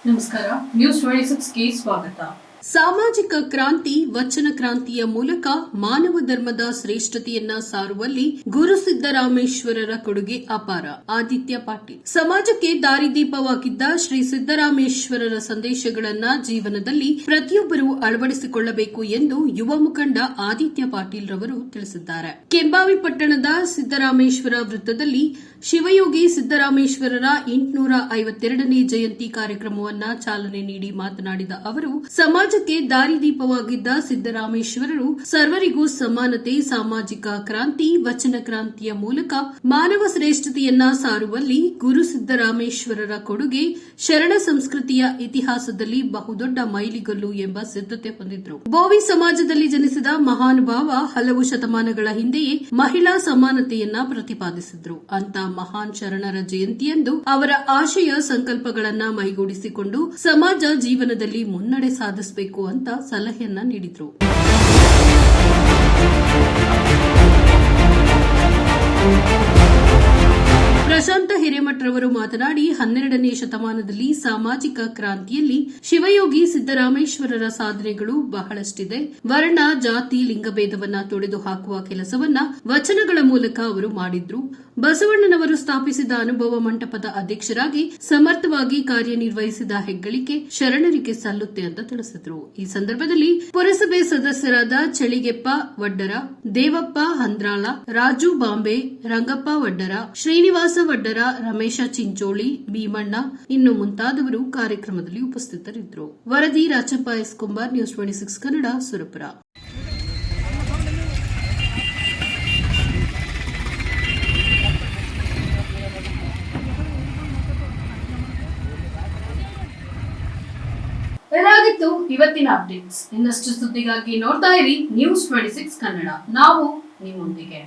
ನಮಸ್ಕಾರ. ನ್ಯೂಸ್ 26ಗೆ ಸ್ವಾಗತ. ಸಾಮಾಜಿಕ ಕ್ರಾಂತಿ, ವಚನ ಕ್ರಾಂತಿಯ ಮೂಲಕ ಮಾನವ ಧರ್ಮದ ಶ್ರೇಷ್ಠತೆಯನ್ನ ಸಾರುವಲ್ಲಿ ಗುರು ಸಿದ್ದರಾಮೇಶ್ವರರ ಕೊಡುಗೆ ಅಪಾರ. ಆದಿತ್ಯ ಪಾಟೀಲ್. ಸಮಾಜಕ್ಕೆ ದಾರಿದೀಪವಾಗಿದ್ದ ಶ್ರೀ ಸಿದ್ದರಾಮೇಶ್ವರರ ಸಂದೇಶಗಳನ್ನ ಜೀವನದಲ್ಲಿ ಪ್ರತಿಯೊಬ್ಬರು ಅಳವಡಿಸಿಕೊಳ್ಳಬೇಕು ಎಂದು ಯುವ ಮುಖಂಡ ಆದಿತ್ಯ ಪಾಟೀಲ್ ರವರು ತಿಳಿಸಿದ್ದಾರೆ. ಕೆಂಬಾವಿ ಪಟ್ಟಣದ ಸಿದ್ದರಾಮೇಶ್ವರ ವೃತ್ತದಲ್ಲಿ ಶಿವಯೋಗಿ ಸಿದ್ದರಾಮೇಶ್ವರರ 852ನೇ ಜಯಂತಿ ಕಾರ್ಯಕ್ರಮವನ್ನ ಚಾಲನೆ ನೀಡಿ ಮಾತನಾಡಿದ ಅವರು, ಸಮಾಜಕ್ಕೆ ದಾರಿದೀಪವಾಗಿದ್ದ ಸಿದ್ದರಾಮೇಶ್ವರರು ಸರ್ವರಿಗೂ ಸಮಾನತೆ, ಸಾಮಾಜಿಕ ಕ್ರಾಂತಿ, ವಚನ ಕ್ರಾಂತಿಯ ಮೂಲಕ ಮಾನವ ಶ್ರೇಷ್ಠತೆಯನ್ನ ಸಾರುವಲ್ಲಿ ಗುರು ಸಿದ್ದರಾಮೇಶ್ವರರ ಕೊಡುಗೆ ಶರಣ ಸಂಸ್ಕೃತಿಯ ಇತಿಹಾಸದಲ್ಲಿ ಬಹುದೊಡ್ಡ ಮೈಲಿಗಲ್ಲು ಎಂಬ ಸಿದ್ಧತೆ ಹೊಂದಿದ್ರು. ಬೋವಿ ಸಮಾಜದಲ್ಲಿ ಜನಿಸಿದ ಮಹಾನುಭಾವ ಹಲವು ಶತಮಾನಗಳ ಹಿಂದೆಯೇ ಮಹಿಳಾ ಸಮಾನತೆಯನ್ನ ಪ್ರತಿಪಾದಿಸಿದ್ರು. ಅಂತ ಮಹಾನ್ ಶರಣರ ಜಯಂತಿಯಂದು ಅವರ ಆಶಯ ಸಂಕಲ್ಪಗಳನ್ನ ಮೈಗೂಡಿಸಿಕೊಂಡು ಸಮಾಜ ಜೀವನದಲ್ಲಿ ಮುನ್ನಡೆ ಸಾಧಿಸಬೇಕು ಅಂತ ಸಲಹೆಯನ್ನ ನೀಡಿದ್ರು. ಪ್ರಶಾಂತ ಹಿರೇಮಠರವರು ಮಾತನಾಡಿ, 12ನೇ ಶತಮಾನದಲ್ಲಿ ಸಾಮಾಜಿಕ ಕ್ರಾಂತಿಯಲ್ಲಿ ಶಿವಯೋಗಿ ಸಿದ್ದರಾಮೇಶ್ವರರ ಸಾಧನೆಗಳು ಬಹಳಷ್ಟಿದೆ. ವರ್ಣ, ಜಾತಿ, ಲಿಂಗಭೇದವನ್ನ ತೊಡೆದು ಹಾಕುವ ಕೆಲಸವನ್ನ ವಚನಗಳ ಮೂಲಕ ಅವರು ಮಾಡಿದ್ರು. ಬಸವಣ್ಣನವರು ಸ್ಥಾಪಿಸಿದ ಅನುಭವ ಮಂಟಪದ ಅಧ್ಯಕ್ಷರಾಗಿ ಸಮರ್ಥವಾಗಿ ಕಾರ್ಯನಿರ್ವಹಿಸಿದ ಹೆಗ್ಗಳಿಕೆ ಶರಣರಿಗೆ ಸಲ್ಲುತ್ತೆ ಅಂತ ತಿಳಿಸಿದ್ರು. ಈ ಸಂದರ್ಭದಲ್ಲಿ ಪುರಸಭೆ ಸದಸ್ಯರಾದ ಚಳಿಗೆಪ್ಪ ವಡ್ಡರ, ದೇವಪ್ಪ ಹಂದ್ರಾಳ, ರಾಜು ಬಾಂಬೆ, ರಂಗಪ್ಪ ವಡ್ಡರ, ಶ್ರೀನಿವಾಸ ವಡ್ಡರ, ರಮೇಶ ಚಿಂಚೋಳಿ, ಭೀಮಣ್ಣ ಇನ್ನು ಮುಂತಾದವರು ಕಾರ್ಯಕ್ರಮದಲ್ಲಿ ಉಪಸ್ಥಿತರಿದ್ದರು. ವರದಿ ರಾಚಪ್ಪ ಎಸ್ ಕುಂಬಾರ್, ನ್ಯೂಸ್ 26 ಕನ್ನಡ, ಸುರಪುರ. ಇದಾಗಿತ್ತು ಇವತ್ತಿನ ಅಪ್ಡೇಟ್ಸ್. ಇನ್ನಷ್ಟು ಸುದ್ದಿಗಾಗಿ ನೋಡ್ತಾ ಇರಿ ನ್ಯೂಸ್ 26 ಕನ್ನಡ. ನಾವು ನಿಮ್ಮೊಂದಿಗೆ.